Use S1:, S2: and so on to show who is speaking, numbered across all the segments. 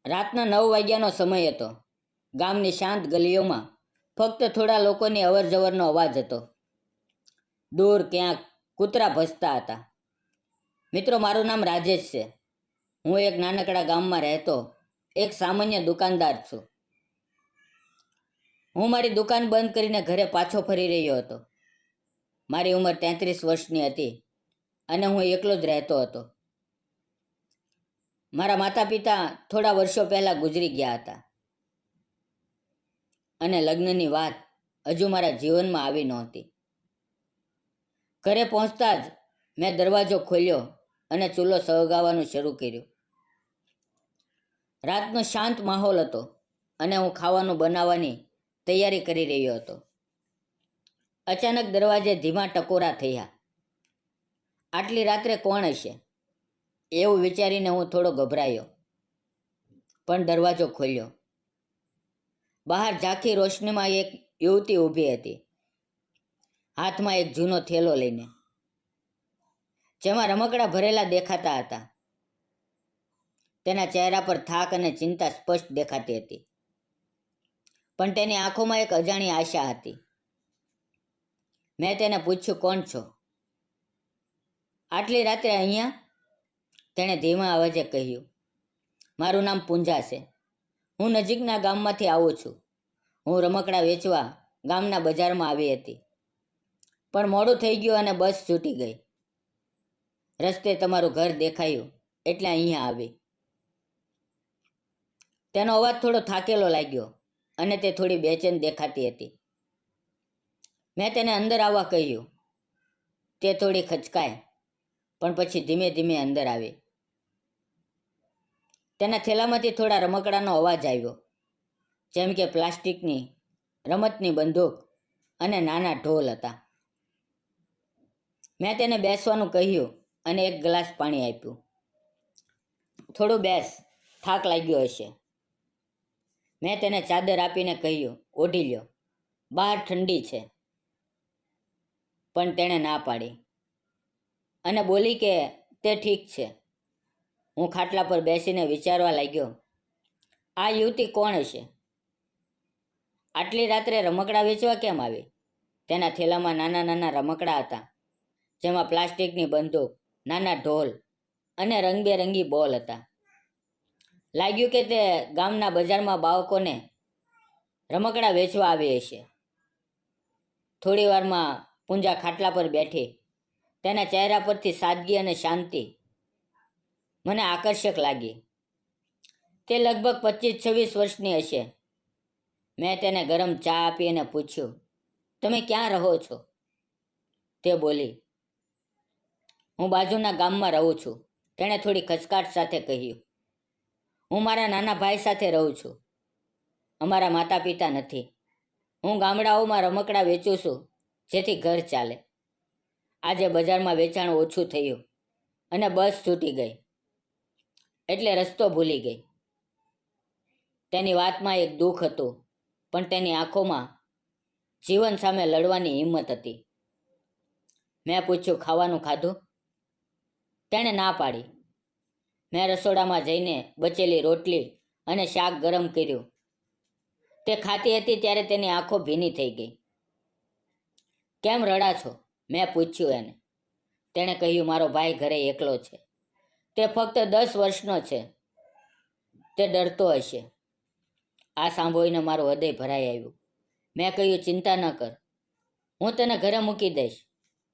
S1: રાતના 9 વાગ્યાનો સમય હતો. ગામની શાંત ગલીઓમાં ફક્ત થોડા લોકોની અવરજવરનો અવાજ હતો. દૂર ક્યાંક કૂતરા ભસતા હતા. મિત્રો, મારું નામ રાજેશ છે. હું એક નાનકડા ગામમાં રહેતો એક સામાન્ય દુકાનદાર છું. હું મારી દુકાન બંધ કરીને ઘરે પાછો ફરી રહ્યો હતો. મારી ઉંમર 33 વર્ષની હતી અને હું એકલો જ રહેતો હતો. મારા માતા પિતા થોડા વર્ષો પહેલાં ગુજરી ગયા હતા અને લગ્નની વાત હજુ મારા જીવનમાં આવી નહોતી. ઘરે પહોંચતા જ મેં દરવાજો ખોલ્યો અને ચૂલો સળગાવવાનું શરૂ કર્યું. રાતનો શાંત માહોલ હતો અને હું ખાવાનું બનાવવાની તૈયારી કરી રહ્યો હતો. અચાનક દરવાજે ધીમા ટકોરા થયા. આટલી રાત્રે કોણ હશે એવું વિચારીને હું થોડો ગભરાયો, પણ દરવાજો ખોલ્યો. બહાર ઝાંખી રોશનીમાં એક યુવતી ઊભી હતી, હાથમાં એક જૂનો થેલો લઈને, જેમાં રમકડા ભરેલા દેખાતા હતા. તેના ચહેરા પર થાક અને ચિંતા સ્પષ્ટ દેખાતી હતી, પણ તેની આંખોમાં એક અજાણી આશા હતી. મેં તેને પૂછ્યું, કોણ છો? આટલી રાત્રે અહીંયા? તેણે ધીમા અવાજે કહ્યું, મારું નામ પૂંજા છે. હું નજીકના ગામમાંથી આવું છું. હું રમકડા વેચવા ગામના બજારમાં આવી હતી, પણ મોડું થઈ ગયું અને બસ છૂટી ગઈ. રસ્તે તમારું ઘર દેખાયું એટલે અહીંયા આવી. તેનો અવાજ થોડો થાકેલો લાગ્યો અને તે થોડી બેચેન દેખાતી હતી. મેં તેને અંદર આવવા કહ્યું. તે થોડી ખચકાય, પણ પછી ધીમે ધીમે અંદર આવી. તેના થેલામાંથી થોડા રમકડાનો અવાજ આવ્યો, જેમ કે પ્લાસ્ટિકની રમતની બંદૂક અને નાના ઢોલ હતા. મેં તેને બેસવાનું કહ્યું અને એક ગ્લાસ પાણી આપ્યું. થોડું બેસ, થાક લાગ્યો હશે. મેં તેને ચાદર આપીને કહ્યું, ઓઢી લ્યો, બહાર ઠંડી છે. પણ તેણે ના પાડી અને બોલી કે તે ઠીક છે. હું ખાટલા પર બેસીને વિચારવા લાગ્યો, આ યુવતી કોણ હશે? આટલી રાત્રે રમકડા વેચવા કેમ આવી? તેના થેલામાં નાના નાના રમકડા હતા, જેમાં પ્લાસ્ટિકની બંદૂક, નાના ઢોલ અને રંગબેરંગી બોલ હતા. લાગ્યું કે તે ગામના બજારમાં બાળકોને રમકડા વેચવા આવી હશે. થોડી વારમાં પૂંજા ખાટલા પર બેઠી. તેના ચહેરા પરથી સાદગી અને શાંતિ મને આકર્ષક લાગી. તે લગભગ 25-26 વર્ષની હશે. મેં તેને ગરમ ચા આપી અને પૂછ્યું, તમે ક્યાં રહો છો? તે બોલી, હું બાજુના ગામમાં રહું છું. તેણે થોડી ખચકાટ સાથે કહ્યું, હું મારા નાના ભાઈ સાથે રહું છું. અમારા માતા પિતા નથી. હું ગામડાઓમાં રમકડા વેચું છું, જેથી ઘર ચાલે. આજે બજારમાં વેચાણ ઓછું થયું અને બસ છૂટી ગઈ, એટલે રસ્તો ભૂલી ગઈ. તેની વાતમાં એક દુઃખ હતું, પણ તેની આંખોમાં જીવન સામે લડવાની હિંમત હતી. મેં પૂછ્યું, ખાવાનું ખાધું? તેણે ના પાડી. મેં રસોડામાં જઈને બચેલી રોટલી અને શાક ગરમ કર્યું. તે ખાતી હતી ત્યારે તેની આંખો ભીની થઈ ગઈ. કેમ રડા છો? મેં પૂછ્યું એને. તેણે કહ્યું, મારો ભાઈ ઘરે એકલો છે. તે ફક્ત 10 વર્ષનો છે. તે ડરતો હશે. આ સાંભળીને મારું હૃદય ભરાઈ આવ્યું. મેં કહ્યું, ચિંતા ન કર, હું તને ઘરે મૂકી દઈશ.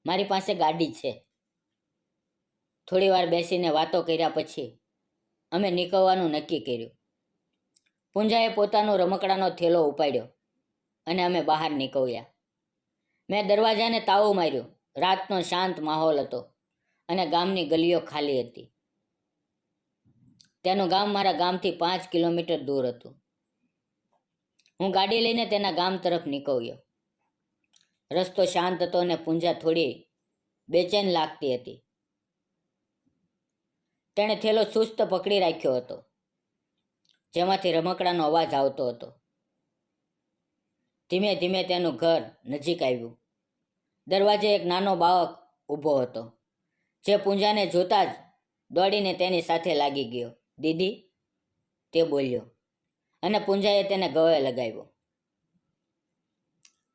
S1: મારી પાસે ગાડી છે. થોડી વાર બેસીને વાતો કર્યા પછી અમે નીકળવાનું નક્કી કર્યું. પૂંજાએ પોતાનો રમકડાનો થેલો ઉપાડ્યો અને અમે બહાર નીકળ્યા. મેં દરવાજાને તાળું માર્યું. રાતનો શાંત માહોલ હતો અને ગામની ગલીઓ ખાલી હતી. તેનું ગામ મારા ગામથી 5 કિલોમીટર દૂર હતું. હું ગાડી લઈને તેના ગામ તરફ નીકળ્યો. રસ્તો શાંત હતો અને પૂંજા થોડી બેચેન લાગતી હતી. તેણે થેલો ચુસ્ત પકડી રાખ્યો હતો, જેમાંથી રમકડાનો અવાજ આવતો હતો. ધીમે ધીમે તેનું ઘર નજીક આવ્યું. દરવાજે એક નાનો બાળક ઊભો હતો, જે પૂંજાને જોતા જ દોડીને તેની સાથે લાગી ગયો. દીદી, તે બોલ્યો અને પૂંજાએ તેને ગળે લગાવ્યો.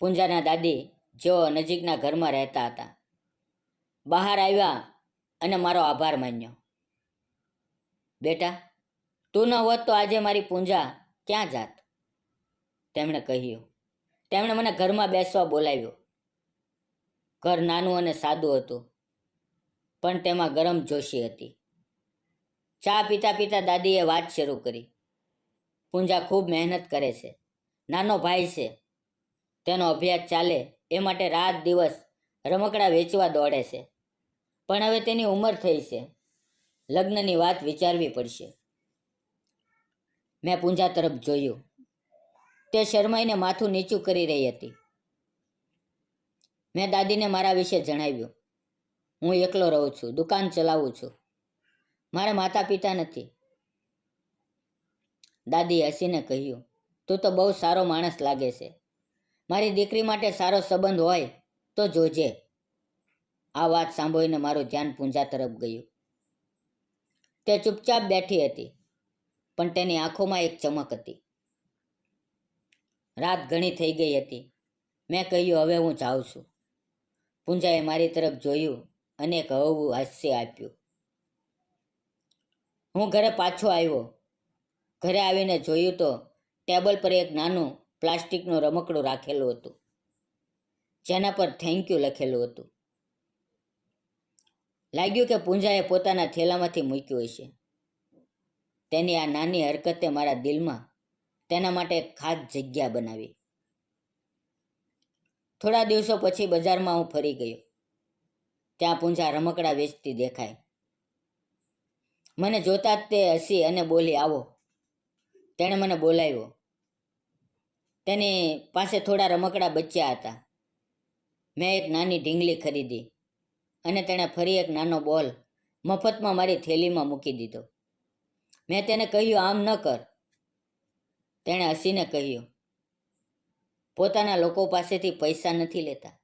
S1: પૂંજાના દાદી, જેઓ નજીકના ઘરમાં રહેતા હતા, બહાર આવ્યા અને મારો આભાર માન્યો. બેટા, તું ન હોત તો આજે મારી પૂંજા ક્યાં જાત? તેમણે કહ્યું. તેમણે મને ઘરમાં બેસવા બોલાવ્યો. ઘર નાનું અને સાદું હતું, પણ તેમાં ગરમ જોશી હતી. ચા પીતા પીતા દાદીએ વાત શરૂ કરી. પૂંજા ખૂબ મહેનત કરે છે. નાનો ભાઈ છે. તેનો અભ્યાસ ચાલે એ માટે રાત દિવસ રમકડા વેચવા દોડે છે. પણ હવે તેની ઉંમર થઈ છે. લગ્નની વાત વિચારવી પડશે. મેં પૂંજા તરફ જોયું. તે શરમાઈને માથું નીચું કરી રહી હતી. મેં દાદીને મારા વિશે જણાવ્યું. હું એકલો રહું છું, દુકાન ચલાવું છું. મારા માતા પિતા નથી. દાદીએ હસીને કહ્યું, તું તો બહુ સારો માણસ લાગે છે. મારી દીકરી માટે સારો સંબંધ હોય તો જોજે. આ વાત સાંભળીને મારું ધ્યાન પૂંજા તરફ ગયું. તે ચૂપચાપ બેઠી હતી, પણ તેની આંખોમાં એક ચમક હતી. રાત ઘણી થઈ ગઈ હતી. મેં કહ્યું, હવે હું જાઉં છું. પૂંજાએ મારી તરફ જોયું અને એક હળવું હાસ્ય આપ્યું. હું ઘરે પાછો આવ્યો. ઘરે આવીને જોયું તો ટેબલ પર એક નાનું પ્લાસ્ટિકનું રમકડું રાખેલું હતું, જેના પર થેન્ક યુ લખેલું હતું. લાગ્યું કે પૂંજાએ પોતાના થેલામાંથી મૂક્યું હશે. તેની આ નાની હરકતે મારા દિલમાં તેના માટે એક ખાસ જગ્યા બનાવી. થોડા દિવસો પછી બજારમાં હું ફરી ગયો. ત્યાં પૂંજા રમકડા વેચતી દેખાય. મને જોતા જ તે હસી અને બોલી, આવો. તેણે મને બોલાવ્યો. તેની પાસે થોડા રમકડા બચ્યા હતા. મેં એક નાની ઢીંગલી ખરીદી અને તેણે ફરી એક નાનો બોલ મફતમાં મારી થેલીમાં મૂકી દીધો. મેં તેને કહ્યું, આમ ન કર. તેણે હસીને કહ્યું, પોતાના લોકો પાસેથી પૈસા નથી લેતા.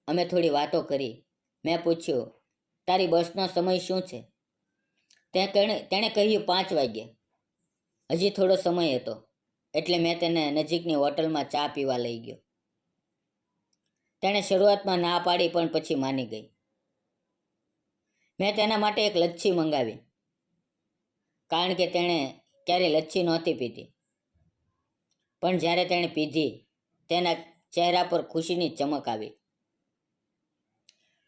S1: અમે થોડી વાતો કરી. મેં પૂછ્યું, તારી બસનો સમય શું છે? તેણે કહ્યું, 5 વાગ્યે. હજી થોડો સમય હતો, એટલે મેં તેને નજીકની હોટલમાં ચા પીવા લઈ ગયો. તેણે શરૂઆતમાં ના પાડી, પણ પછી માની ગઈ. મેં તેના માટે એક લચ્છી મંગાવી, કારણ કે તેણે ક્યારેય લચ્છી નહોતી પીધી. પણ જ્યારે તેણે પીધી, તેના ચહેરા પર ખુશીની ચમક આવી.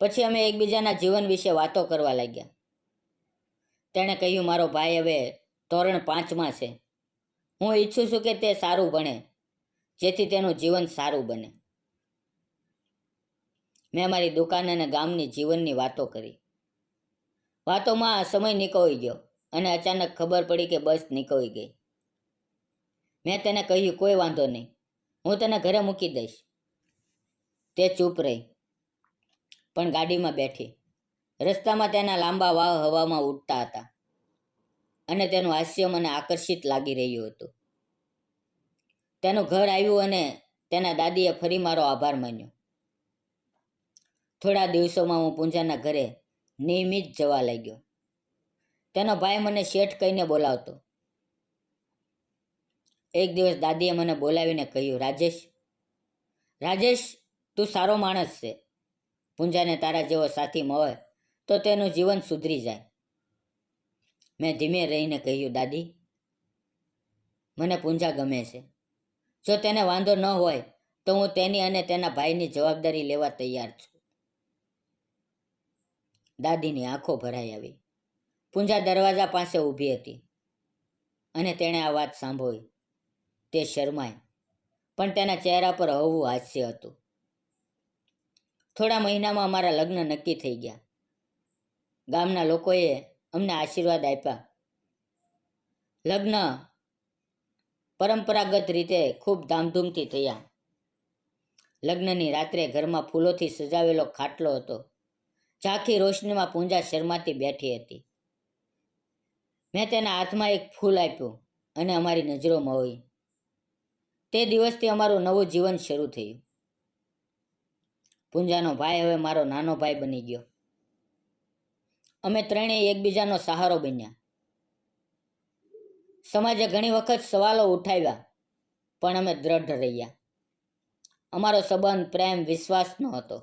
S1: પછી અમે એકબીજાના જીવન વિશે વાતો કરવા લાગ્યા. તેણે કહ્યું, મારો ભાઈ હવે ધોરણ 5માં છે. હું ઈચ્છું છું કે તે સારું ભણે, જેથી તેનું જીવન સારું બને. મેં મારી દુકાન અને ગામની જીવનની વાતો કરી. વાતોમાં સમય નીકળી ગયો અને અચાનક ખબર પડી કે બસ નીકળી ગઈ. મેં તેને કહ્યું, કોઈ વાંધો નહીં, હું તને ઘરે મૂકી દઈશ. તે ચૂપ રહી, પણ ગાડીમાં બેઠી. રસ્તામાં તેના લાંબા વાળ હવામાં ઉડતા હતા અને તેનું હાસ્ય મને આકર્ષિત લાગી રહ્યું હતું. તેનું ઘર આવ્યું અને તેના દાદીએ ફરી મારો આભાર માન્યો. થોડા દિવસોમાં હું પૂંજાના ઘરે નિયમિત જવા લાગ્યો. તેનો ભાઈ મને શેઠ કહીને બોલાવતો. એક દિવસ દાદીએ મને બોલાવીને કહ્યું, રાજેશ, રાજેશ, તું સારો માણસ છે. પૂંજાને તારા જેવો સાથી મળે તો તેનું જીવન સુધરી જાય. મેં ધીમે રહીને કહ્યું, દાદી, મને પૂંજા ગમે છે. જો તેને વાંધો ન હોય તો હું તેની અને તેના ભાઈની જવાબદારી લેવા તૈયાર છું. દાદીની આંખો ભરાઈ આવી. પૂંજા દરવાજા પાસે ઊભી હતી અને તેણે આ વાત સાંભળી. તે શરમાઈ, પણ તેના ચહેરા પર હળવું હાસ્ય હતું. થોડા મહિનામાં અમારા લગ્ન નક્કી થઈ ગયા. ગામના લોકોએ અમને આશીર્વાદ આપ્યા. લગ્ન પરંપરાગત રીતે ખૂબ ધામધૂમથી થયા. લગ્નની રાત્રે ઘરમાં ફૂલોથી સજાવેલો ખાટલો હતો. ઝાંખી રોશનીમાં પૂંજા શરમાતી બેઠી હતી. મેં તેના હાથમાં એક ફૂલ આપ્યું અને અમારી નજરો મળી. તે દિવસથી અમારું નવું જીવન શરૂ થયું. પૂંજાનો ભાઈ હવે મારો નાનો ભાઈ બની ગયો. અમે ત્રણેય એકબીજાનો સહારો બન્યા. સમાજે ઘણી વખત સવાલો ઉઠાવ્યા, પણ અમે દ્રઢ રહ્યા. અમારો સંબંધ પ્રેમ વિશ્વાસનો હતો.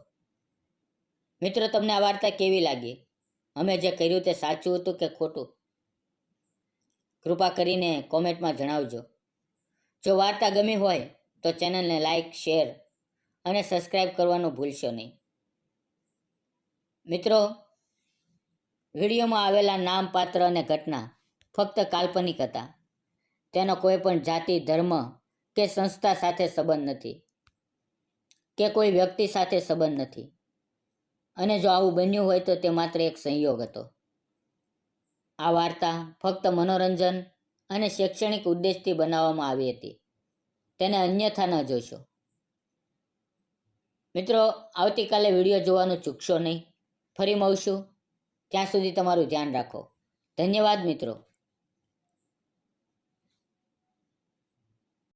S1: મિત્રો, તમને આ વાર્તા કેવી લાગી? અમે જે કર્યું તે સાચું હતું કે ખોટું? કૃપા કરીને કોમેન્ટમાં જણાવજો. જો વાર્તા ગમી હોય તો ચેનલને લાઈક, શેર અને સબસ્ક્રાઈબ કરવાનું ભૂલશો નહીં. મિત્રો, વિડીયોમાં આવેલા નામ, પાત્ર અને ઘટના ફક્ત કાલ્પનિક હતા. તેનો કોઈ પણ જાતિ, ધર્મ કે સંસ્થા સાથે સંબંધ નથી, કે કોઈ વ્યક્તિ સાથે સંબંધ નથી. અને જો આવું બન્યું હોય તો તે માત્ર એક સંયોગ હતો. આ વાર્તા ફક્ત મનોરંજન અને શૈક્ષણિક ઉદ્દેશથી બનાવવામાં આવી હતી. તેને અન્યથા ન જોશો. મિત્રો, આવતીકાલે વિડીયો જોવાનું ચૂકશો નહીં. ફરી મળશું. ત્યાં સુધી તમારું ધ્યાન રાખો. ધન્યવાદ મિત્રો.